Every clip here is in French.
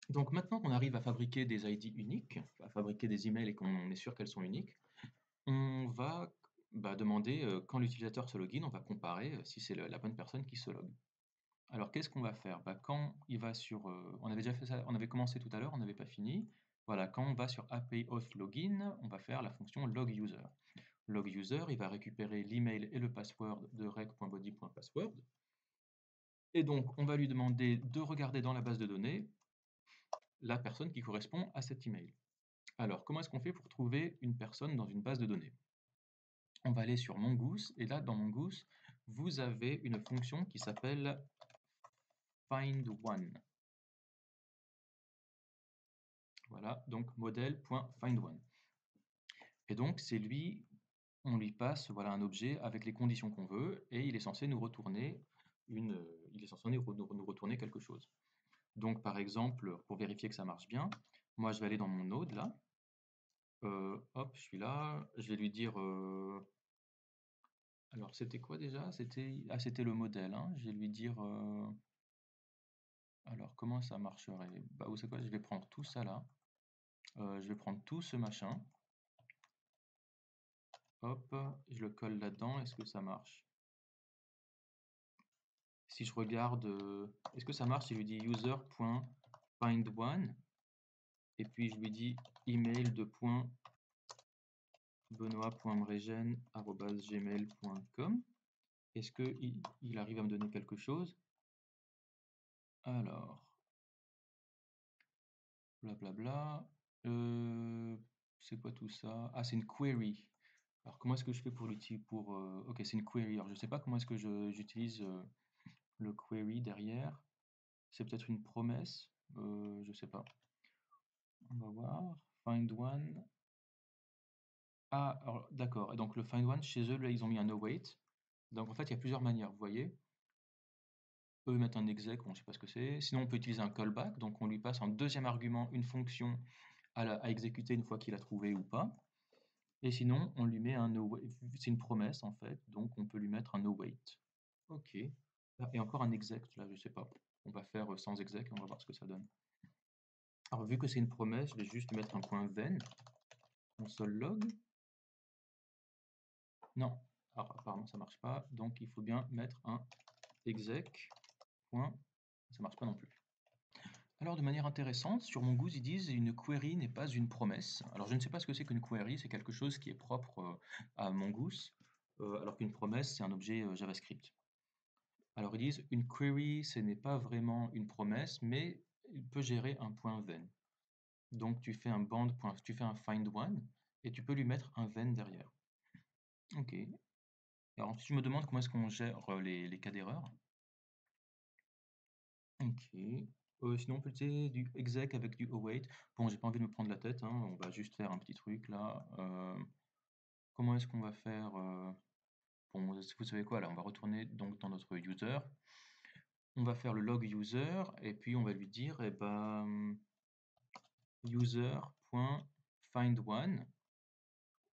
Donc maintenant qu'on arrive à fabriquer des ID uniques, à fabriquer des emails et qu'on est sûr qu'elles sont uniques, on va demander quand l'utilisateur se login, on va comparer si c'est la bonne personne qui se log. Alors qu'est-ce qu'on va faire? Quand il va sur, on avait déjà fait ça, on avait commencé tout à l'heure, on n'avait pas fini. Voilà, quand on va sur API Auth Login, on va faire la fonction log user. Log user, il va récupérer l'email et le password de rec.body.password. Et donc, on va lui demander de regarder dans la base de données la personne qui correspond à cet email. Alors, comment est-ce qu'on fait pour trouver une personne dans une base de données? On va aller sur Mongoose, et là, dans Mongoose, vous avez une fonction qui s'appelle findOne. Voilà, donc model.findOne. Et donc, c'est lui, on lui passe voilà, un objet avec les conditions qu'on veut, et il est censé nous retourner nous retourner quelque chose. Donc, par exemple, pour vérifier que ça marche bien, moi, je vais aller dans mon node, là. Hop, je suis là. Je vais lui dire... alors, c'était quoi déjà? C'était le modèle, hein. Je vais lui dire... alors, comment ça marcherait? Vous savez quoi? Je vais prendre tout ça, là. Je vais prendre tout ce machin. Hop, je le colle là-dedans. Est-ce que ça marche? Si je regarde... est-ce que ça marche si je lui dis user.findOne et puis je lui dis email de point benoît.mregen@gmail.com. Est-ce qu'il arrive à me donner quelque chose? Alors, blablabla. C'est quoi tout ça? Ah, c'est une query. Alors, comment est-ce que je fais pour l'utiliser pour... ok, c'est une query. Alors, je ne sais pas comment est-ce que j'utilise le query derrière. C'est peut-être une promesse. Je ne sais pas. On va voir. Find one. Ah, alors, d'accord. Et donc, le find one, chez eux, là, ils ont mis un await. Donc, en fait, il y a plusieurs manières, vous voyez. Eux mettent un exec, bon, je ne sais pas ce que c'est. Sinon, on peut utiliser un callback. Donc, on lui passe en deuxième argument une fonction à exécuter une fois qu'il a trouvé ou pas. Et sinon, on lui met un await. C'est une promesse, en fait. Donc, on peut lui mettre un await. OK. Ah, et encore un exec, là, je sais pas. On va faire sans exec et on va voir ce que ça donne. Alors, vu que c'est une promesse, je vais juste mettre un point .then, console log. Non. Alors, apparemment, ça marche pas. Donc, il faut bien mettre un exec. Point. Ça marche pas non plus. Alors, de manière intéressante, sur Mongoose, ils disent une query n'est pas une promesse. Alors, je ne sais pas ce que c'est qu'une query, c'est quelque chose qui est propre à Mongoose, alors qu'une promesse, c'est un objet JavaScript. Alors, ils disent une query, ce n'est pas vraiment une promesse, mais il peut gérer un point then. Donc, tu fais tu fais un find one, et tu peux lui mettre un then derrière. Ok. Alors, ensuite, je me demande comment est-ce qu'on gère les cas d'erreur. Ok. Sinon, on peut utiliser du exec avec du await. Bon, j'ai pas envie de me prendre la tête, hein, on va juste faire un petit truc là. Comment est-ce qu'on va faire bon, vous savez quoi là, on va retourner donc dans notre user. On va faire le log user et puis on va lui dire user.findOne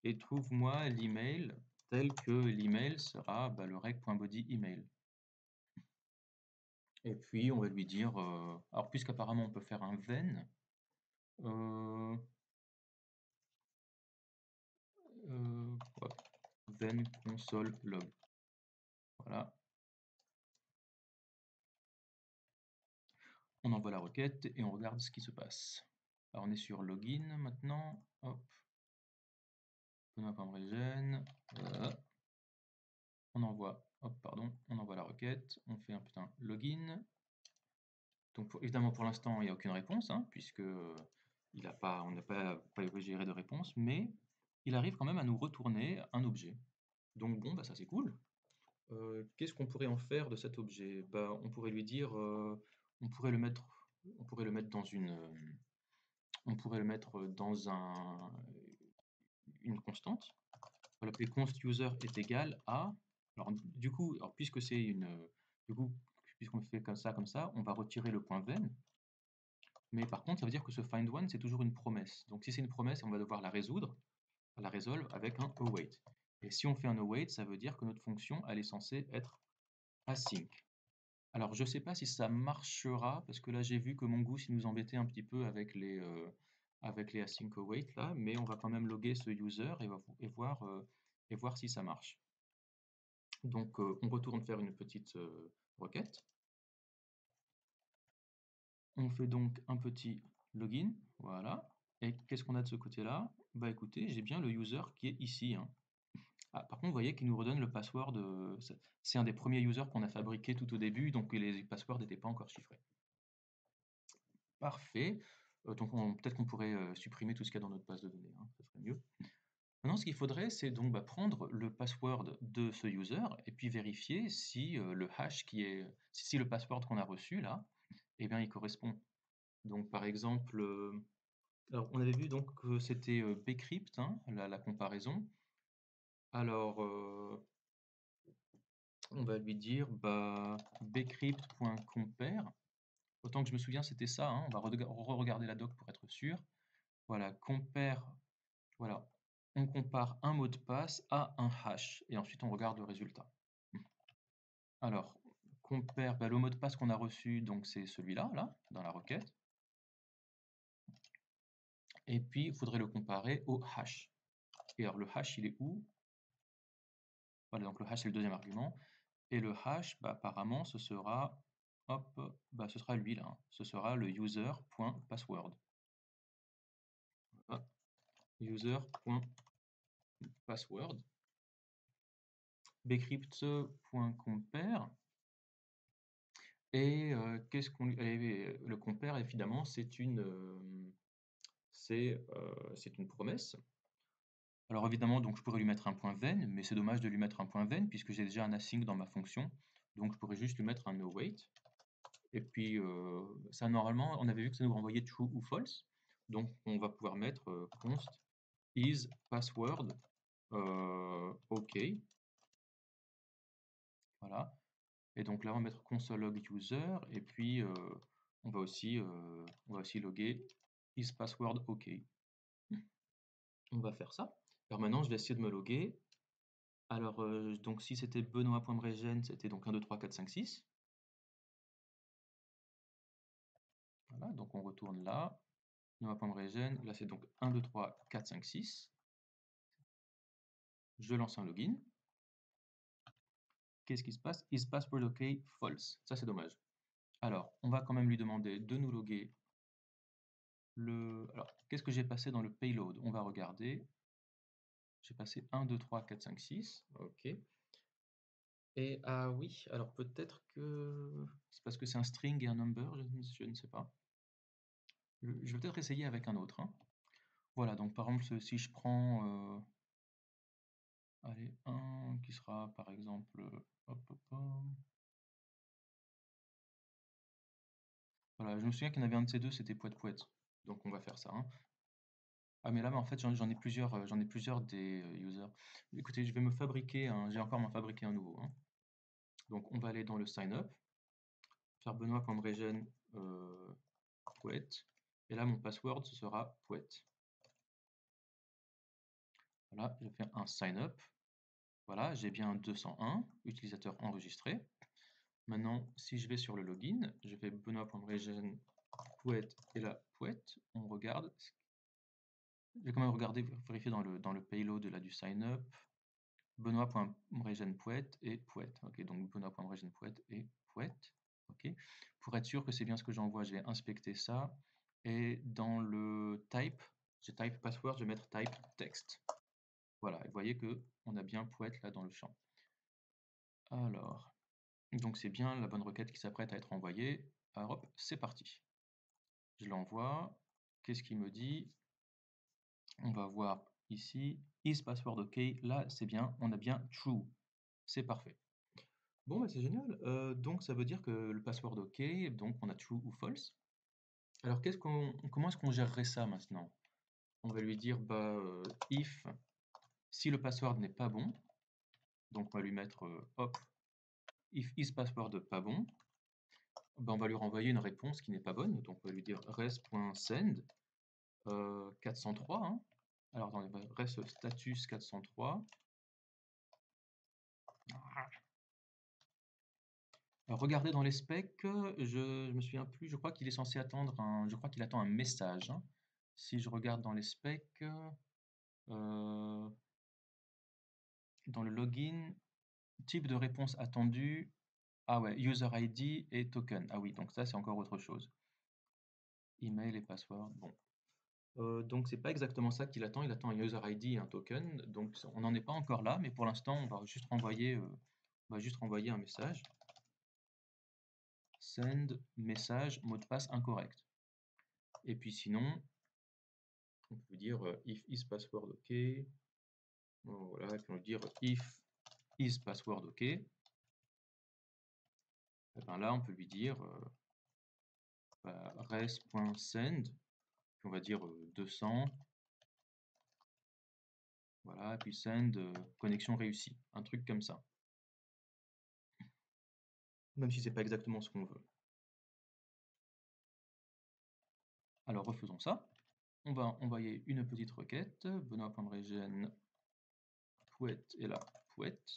et trouve-moi l'email tel que l'email sera le rec.body email. Et puis on va lui dire, alors puisqu'apparemment on peut faire un then, then console log. Voilà. On envoie la requête et on regarde ce qui se passe. Alors on est sur login maintenant. Hop. On envoie, hop, pardon, on envoie la requête. On fait un putain login. Donc évidemment pour l'instant il n'y a aucune réponse, hein, puisque on n'a pas géré de réponse, mais il arrive quand même à nous retourner un objet. Donc bon, ça c'est cool. Qu'est-ce qu'on pourrait en faire de cet objet? On pourrait lui dire, on pourrait le mettre dans on pourrait le mettre dans une constante. On va l'appeler const user est égal à. Alors du coup, puisque c'est puisqu'on fait comme ça, on va retirer le point then. Mais par contre, ça veut dire que ce find one, c'est toujours une promesse. Donc si c'est une promesse, on va devoir la résolve avec un await. Et si on fait un await, ça veut dire que notre fonction, elle est censée être async. Alors, je ne sais pas si ça marchera, parce que là, j'ai vu que Mongoose, il nous embêtait un petit peu avec les async await, là, mais on va quand même loguer ce user et voir si ça marche. Donc, on retourne faire une petite requête. On fait donc un petit login, voilà. Et qu'est-ce qu'on a de ce côté-là? Bah écoutez, j'ai bien le user qui est ici, hein. Ah, par contre, vous voyez qu'il nous redonne le password. C'est un des premiers users qu'on a fabriqué tout au début, donc les passwords n'étaient pas encore chiffrés. Parfait. Donc peut-être qu'on pourrait supprimer tout ce qu'il y a dans notre base de données, hein, ça serait mieux. Maintenant, ce qu'il faudrait, c'est donc prendre le password de ce user et puis vérifier si le hash si le password qu'on a reçu là, eh bien, il correspond. Donc, par exemple, alors on avait vu donc que c'était bcrypt, hein, la comparaison. Alors, on va lui dire bcrypt.compare. Autant que je me souviens, c'était ça, hein. On va re-regarder la doc pour être sûr. Voilà, compare. Voilà, on compare un mot de passe à un hash et ensuite on regarde le résultat. Alors, compare, le mot de passe qu'on a reçu, donc c'est celui-là, là, dans la requête. Et puis, il faudrait le comparer au hash. Et alors, le hash, il est où? Voilà, donc le hash, c'est le deuxième argument. Et le hash, apparemment, ce sera, hop, ce sera lui, là, hein. Ce sera le user.password. Voilà. User.password. bcrypt.compare. Et qu'est-ce qu'on le compare, évidemment, c'est une promesse. Alors évidemment, donc je pourrais lui mettre un point ven, mais c'est dommage de lui mettre un point ven puisque j'ai déjà un async dans ma fonction. Donc je pourrais juste lui mettre un await. Et puis ça, normalement, on avait vu que ça nous renvoyait true ou false. Donc on va pouvoir mettre const is password OK. Voilà. Et donc là, on va mettre console log user et puis on va aussi loguer is password OK. On va faire ça. Alors maintenant, je vais essayer de me loguer. Alors, donc si c'était benoît.mregen, c'était donc 1, 2, 3, 4, 5, 6. Voilà, donc on retourne là. Benoît.mregen, là c'est donc 1, 2, 3, 4, 5, 6. Je lance un login. Qu'est-ce qui se passe? Is password OK false. Ça, c'est dommage. Alors, on va quand même lui demander de nous loguer Alors, qu'est-ce que j'ai passé dans le payload? On va regarder. J'ai passé 1, 2, 3, 4, 5, 6. OK. Et ah oui, alors peut-être que c'est parce que c'est un string et un number, je ne sais pas. Je vais peut-être essayer avec un autre, hein. Voilà, donc par exemple, si je prends allez, un qui sera par exemple hop, hop, hop. Voilà, je me souviens qu'il y en avait un de ces deux, c'était Pouet Pouet. Donc on va faire ça, hein. Ah mais là, en fait, j'en ai plusieurs des users. Écoutez, je vais me fabriquer j'ai encore m'en fabriquer un nouveau, hein. Donc on va aller dans le sign up, faire benoît.mregen Pouet. Et là, mon password, ce sera Pouet. Voilà, je fais un sign up. Voilà, j'ai bien 201 utilisateurs enregistrés. Maintenant, si je vais sur le login, je fais benoît.mregen Pouet et là Pouet, on regarde. Je vais quand même regarder, vérifier dans le payload là, du sign up. Benoît.mregen Pouet et Pouet. Ok, donc Benoît.mregen Pouet et Pouet. Ok. Pour être sûr que c'est bien ce que j'envoie, je vais inspecter ça. Et dans le type, j'ai type password, je vais mettre type text. Voilà, et vous voyez qu'on a bien Pouet là dans le champ. Alors, donc c'est bien la bonne requête qui s'apprête à être envoyée. Alors hop, c'est parti. Je l'envoie. Qu'est-ce qu'il me dit? On va voir ici, is password OK. Là, c'est bien, on a bien true. C'est parfait. Bon, bah, c'est génial. Donc ça veut dire que le password OK, donc on a true ou false. Alors comment est-ce qu'on gérerait ça maintenant? On va lui dire if si le password n'est pas bon, donc on va lui mettre hop, if is password pas bon, on va lui renvoyer une réponse qui n'est pas bonne, donc on va lui dire res.send 403, hein. Alors attendez, res status 403. Regardez dans les specs, je me souviens plus, je crois qu'il est censé attendre je crois qu'il attend un message, hein. Si je regarde dans les specs, dans le login, type de réponse attendue, ah ouais, user ID et token. Ah oui, donc ça c'est encore autre chose. Email et password, bon. Donc c'est pas exactement ça qu'il attend, il attend un user ID et un token, donc on n'en est pas encore là, mais pour l'instant on va juste renvoyer un message. Send message mot de passe incorrect. Et puis sinon, on peut dire if is password OK. Voilà, et puis on peut dire if is password OK. Et bien là, on peut lui dire res.send, puis on va dire 200. Voilà, et puis send connexion réussie, un truc comme ça. Même si c'est pas exactement ce qu'on veut. Alors refaisons ça. On va envoyer une petite requête, benoît.regen pouette et là pouette.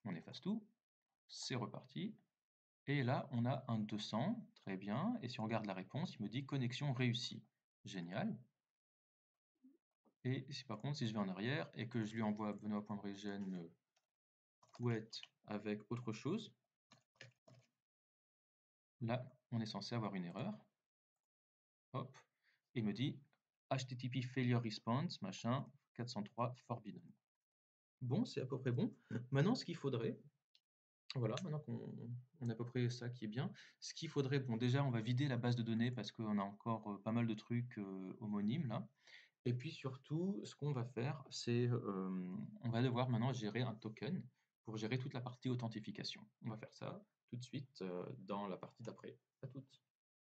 On efface tout, c'est reparti. Et là, on a un 200, très bien. Et si on regarde la réponse, il me dit connexion réussie. Génial. Et si par contre, si je vais en arrière et que je lui envoie benoît.regen pouette avec autre chose, là, on est censé avoir une erreur. Hop. Il me dit HTTP failure response, machin, 403 forbidden. Bon, c'est à peu près bon. Maintenant, ce qu'il faudrait, voilà, maintenant qu'on a à peu près ça qui est bien, ce qu'il faudrait, bon, déjà, on va vider la base de données parce qu'on a encore pas mal de trucs homonymes là. Et puis surtout, ce qu'on va faire, c'est on va devoir maintenant gérer un token pour gérer toute la partie authentification. On va faire ça tout de suite dans la partie d'après. À toutes.